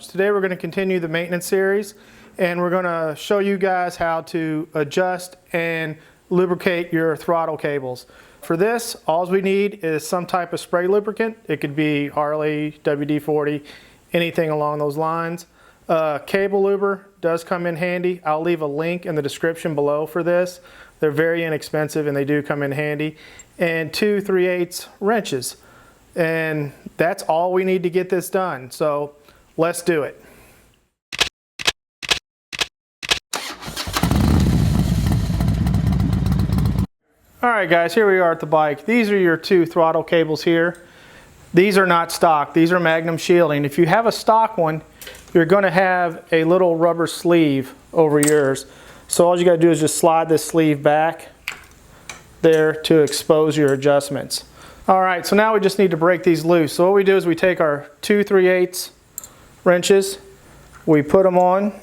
Today we're going to continue the maintenance series, and we're going to show you guys how to adjust and lubricate your throttle cables. For this, all we need is some type of spray lubricant. It could be Harley, WD-40, anything along those lines. Cable luber does come in handy. I'll leave a link in the description below for this. They're very inexpensive and they do come in handy. And 2 3/8 wrenches. And that's all we need to get this done. So let's do it. Alright guys, here we are at the bike. These are your 2 throttle cables here. These are not stock, these are Magnum shielding. If you have a stock one, you're going to have a little rubber sleeve over yours. So all you got to do is just slide this sleeve back there to expose your adjustments. Alright, so now we just need to break these loose. So what we do is we take our 2 3/8 wrenches, we put them on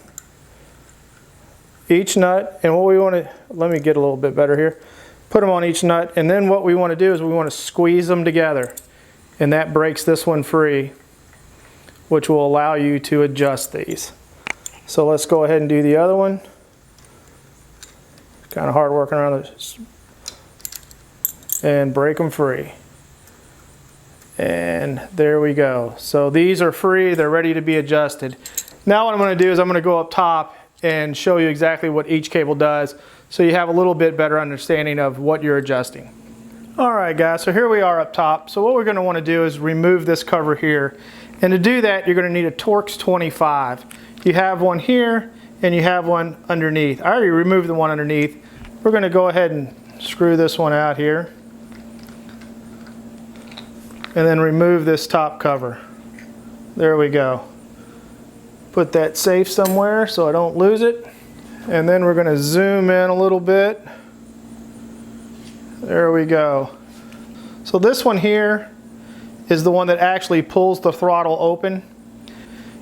each nut, and what we want to, let me get a little bit better here, put them on each nut, and then what we want to do is we want to squeeze them together, and that breaks this one free, which will allow you to adjust these. So let's go ahead and do the other one. Kind of hard working around this, and break them free. And there we go. So these are free, they're ready to be adjusted. Now what I'm going to do is I'm going to go up top and show you exactly what each cable does, so you have a little bit better understanding of what you're adjusting. Alright guys, so here we are up top. So what we're going to want to do is remove this cover here. And to do that, you're going to need a Torx 25. You have one here and you have one underneath. I already removed the one underneath. We're going to go ahead and screw this one out here. And then remove this top cover. There we go. Put that safe somewhere so I don't lose it. And then we're going to zoom in a little bit. There we go. So this one here is the one that actually pulls the throttle open.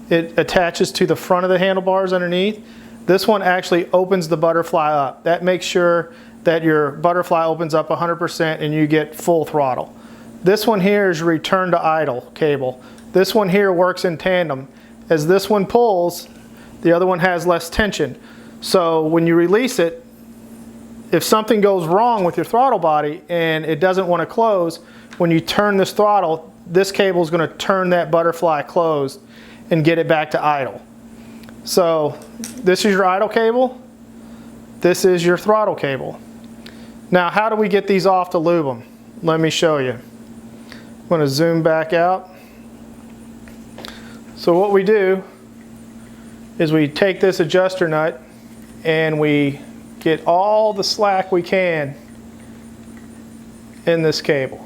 It attaches to the front of the handlebars underneath. This one actually opens the butterfly up. That makes sure that your butterfly opens up 100% and you get full throttle. This one here is your return to idle cable. This one here works in tandem. As this one pulls, the other one has less tension. So when you release it, if something goes wrong with your throttle body and it doesn't want to close, when you turn this throttle, this cable is going to turn that butterfly closed and get it back to idle. So this is your idle cable. This is your throttle cable. Now how do we get these off to lube them? Let me show you. I'm going to zoom back out. So what we do is we take this adjuster nut and we get all the slack we can in this cable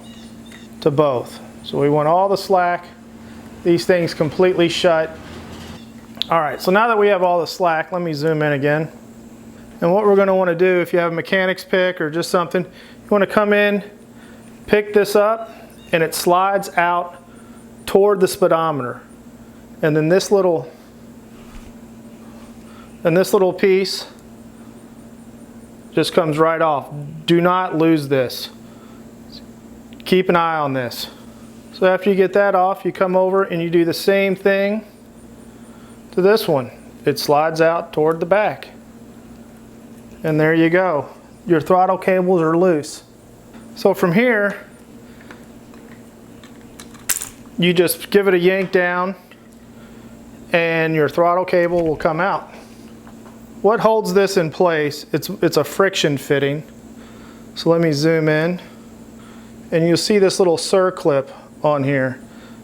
to both. So we want all the slack, these things completely shut. Alright, so now that we have all the slack, let me zoom in again. And what we're going to want to do, if you have a mechanic's pick or just something, you want to come in, pick this up, and it slides out toward the speedometer. And then this little piece just comes right off. Do not lose this. Keep an eye on this. So after you get that off, you come over and you do the same thing to this one. It slides out toward the back. And there you go. Your throttle cables are loose. So from here, you just give it a yank down and your throttle cable will come out. What holds this in place, it's a friction fitting. So let me zoom in and you'll see this little circlip on here.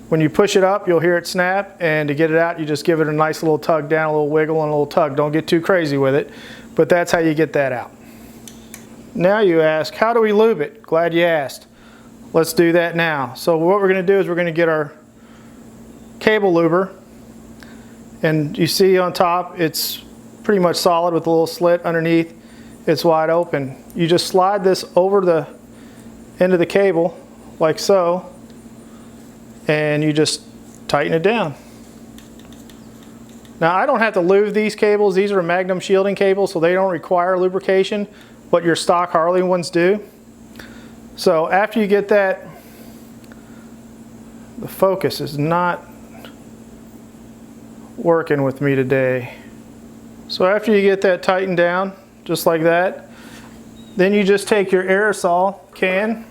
When you push it up, you'll hear it snap, and to get it out, you just give it a nice little tug down, a little wiggle and a little tug. Don't get too crazy with it, but that's how you get that out. Now you ask, how do we lube it? Glad you asked. Let's do that now. So what we're going to do is we're going to get our cable luber, and you see on top it's pretty much solid with a little slit underneath. It's wide open. You just slide this over the end of the cable like so, and you just tighten it down. Now I don't have to lube these cables. These are Magnum shielding cables, so they don't require lubrication, but your stock Harley ones do. So after you get that, the focus is not working with me today. So after you get that tightened down, just like that, then you just take your aerosol can,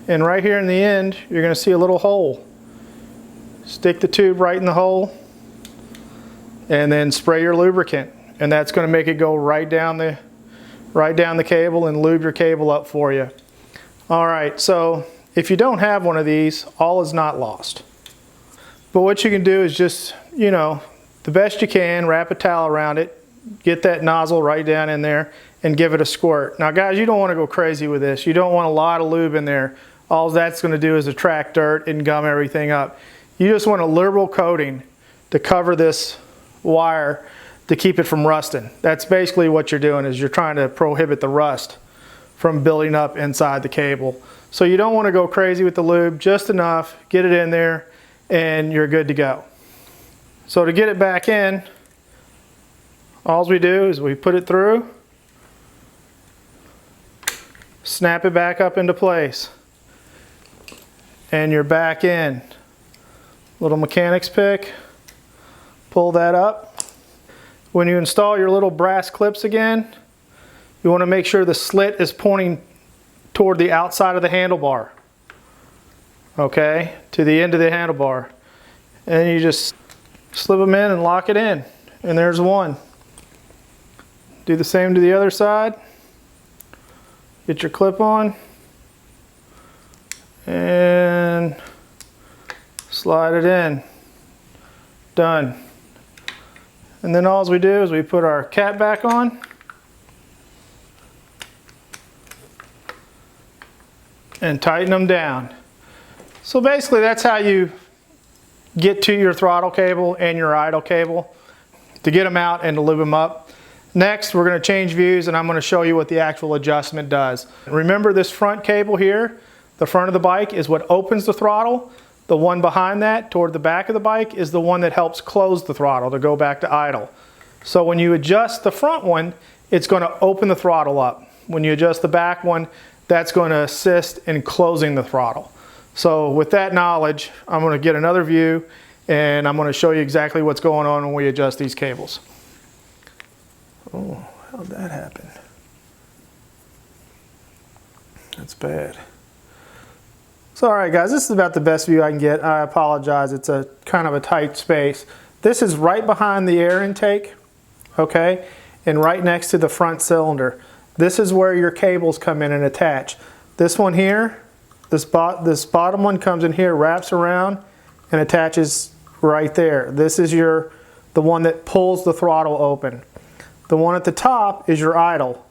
and right here in the end, you're going to see a little hole. Stick the tube right in the hole, and then spray your lubricant, and that's going to make it go right down the cable and lube your cable up for you. All right, so if you don't have one of these, all is not lost. But what you can do is just, the best you can, wrap a towel around it, get that nozzle right down in there, and give it a squirt. Now guys, you don't want to go crazy with this. You don't want a lot of lube in there. All that's going to do is attract dirt and gum everything up. You just want a liberal coating to cover this wire to keep it from rusting. That's basically what you're doing, is you're trying to prohibit the rust from building up inside the cable. So you don't want to go crazy with the lube, just enough, get it in there, and you're good to go. So to get it back in, all we do is we put it through, snap it back up into place, and you're back in. Little mechanic's pick, pull that up. When you install your little brass clips again, you want to make sure the slit is pointing toward the outside of the handlebar. Okay, to the end of the handlebar. And you just slip them in and lock it in. And there's one. Do the same to the other side. Get your clip on. And slide it in. Done. And then all we do is we put our cap back on. And tighten them down. So basically that's how you get to your throttle cable and your idle cable, to get them out and to lube them up. Next, we're going to change views, and I'm going to show you what the actual adjustment does. Remember this front cable here, the front of the bike, is what opens the throttle. The one behind that, toward the back of the bike, is the one that helps close the throttle to go back to idle. So when you adjust the front one, it's going to open the throttle up. When you adjust the back one, that's going to assist in closing the throttle. So with that knowledge, I'm going to get another view, and I'm going to show you exactly what's going on when we adjust these cables. Oh, how'd that happen? That's bad. So all right guys, this is about the best view I can get. I apologize, it's a kind of a tight space. This is right behind the air intake, okay, and right next to the front cylinder. This is where your cables come in and attach. This one here, this bottom one comes in here, wraps around, and attaches right there. This is the one that pulls the throttle open. The one at the top is your idle.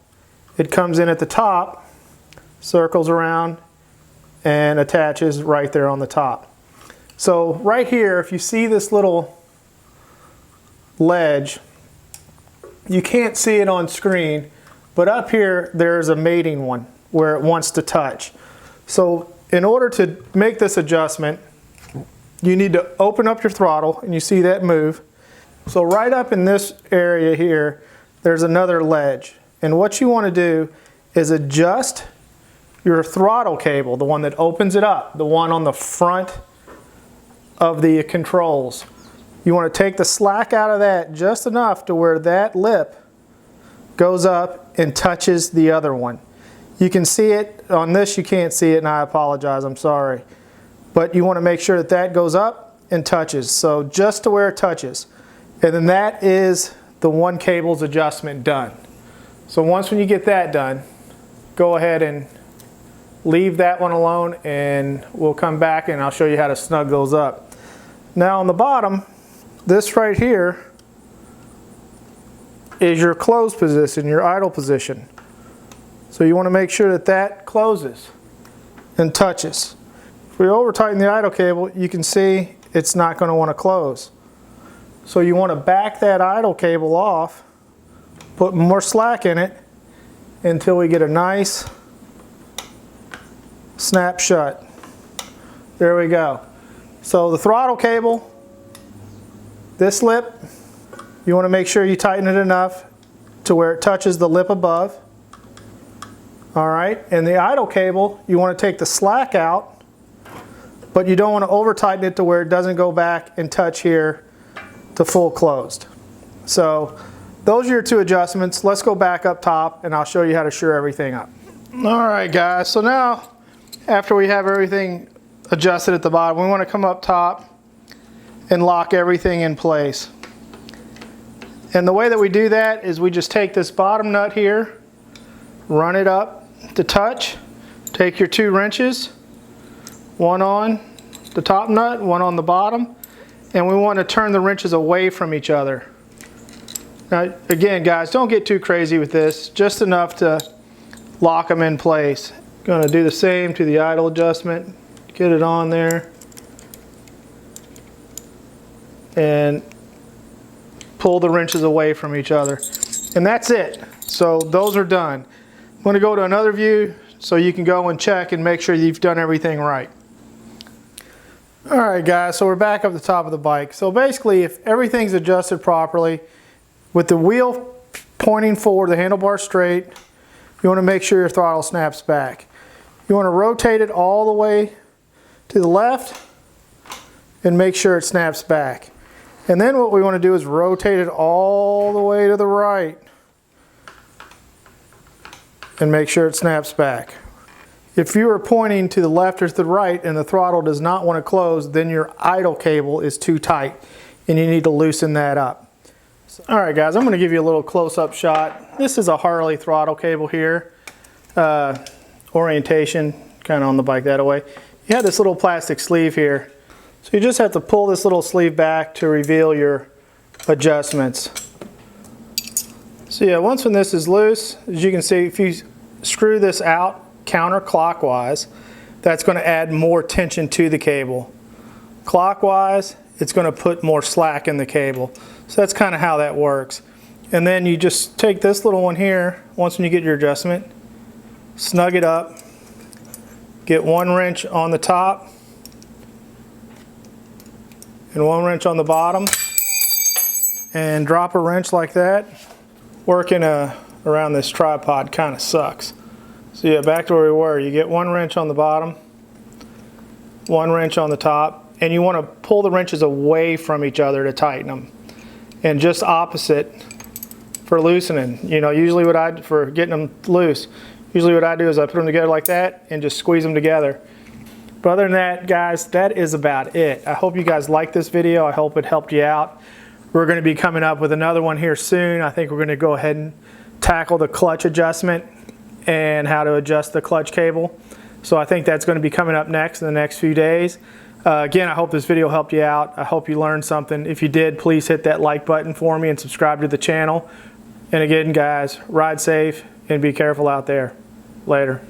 It comes in at the top, circles around, and attaches right there on the top. So right here, if you see this little ledge, you can't see it on screen, but up here there's a mating one where it wants to touch. So in order to make this adjustment, you need to open up your throttle, and you see that move. So right up in this area here, there's another ledge. And what you want to do is adjust your throttle cable, the one that opens it up, the one on the front of the controls. You want to take the slack out of that just enough to where that lip goes up and touches the other one. You can see it on this, you can't see it, and I apologize, I'm sorry. But you want to make sure that that goes up and touches, so just to where it touches. And then that is the one cable's adjustment done. So once when you get that done, go ahead and leave that one alone, and we'll come back and I'll show you how to snug those up. Now on the bottom, this right here is your closed position, your idle position. So you want to make sure that that closes and touches. If we over tighten the idle cable, you can see it's not going to want to close. So you want to back that idle cable off, put more slack in it until we get a nice snap shut. There we go. So the throttle cable, this lip, you want to make sure you tighten it enough to where it touches the lip above. All right, and the idle cable, you want to take the slack out but you don't want to over tighten it to where it doesn't go back and touch here to full closed. So those are your two adjustments. Let's go back up top and I'll show you how to sure everything up. All right guys, so now after we have everything adjusted at the bottom, we want to come up top and lock everything in place. And the way that we do that is we just take this bottom nut here, run it up to touch, take your two wrenches, one on the top nut, one on the bottom, and we want to turn the wrenches away from each other. Now again guys, don't get too crazy with this, just enough to lock them in place. Going to do the same to the idle adjustment, get it on there, and pull the wrenches away from each other. And that's it. So those are done. I'm going to go to another view so you can go and check and make sure you've done everything right. Alright guys, so we're back up the top of the bike. So basically if everything's adjusted properly, with the wheel pointing forward, the handlebar straight, you want to make sure your throttle snaps back. You want to rotate it all the way to the left and make sure it snaps back. And then what we want to do is rotate it all the way to the right and make sure it snaps back. If you are pointing to the left or to the right and the throttle does not want to close, then your idle cable is too tight and you need to loosen that up. Alright guys, I'm going to give you a little close-up shot. This is a Harley throttle cable here. Orientation, kind of on the bike that way. You have this little plastic sleeve here. So you just have to pull this little sleeve back to reveal your adjustments. So yeah, once when this is loose, as you can see, if you screw this out counterclockwise, that's going to add more tension to the cable. Clockwise, it's going to put more slack in the cable. So that's kind of how that works. And then you just take this little one here, once when you get your adjustment, snug it up, get one wrench on the top, and one wrench on the bottom, and drop a wrench like that. Working around this tripod kind of sucks. So yeah, back to where we were. You get one wrench on the bottom, one wrench on the top, and you want to pull the wrenches away from each other to tighten them. And just opposite for loosening. You know, usually for getting them loose, usually what I do is I put them together like that and just squeeze them together. But other than that, guys, that is about it. I hope you guys liked this video. I hope it helped you out. We're going to be coming up with another one here soon. I think we're going to go ahead and tackle the clutch adjustment and how to adjust the clutch cable. So I think that's going to be coming up next in the next few days. Again, I hope this video helped you out. I hope you learned something. If you did, please hit that like button for me and subscribe to the channel. And again, guys, ride safe and be careful out there. Later.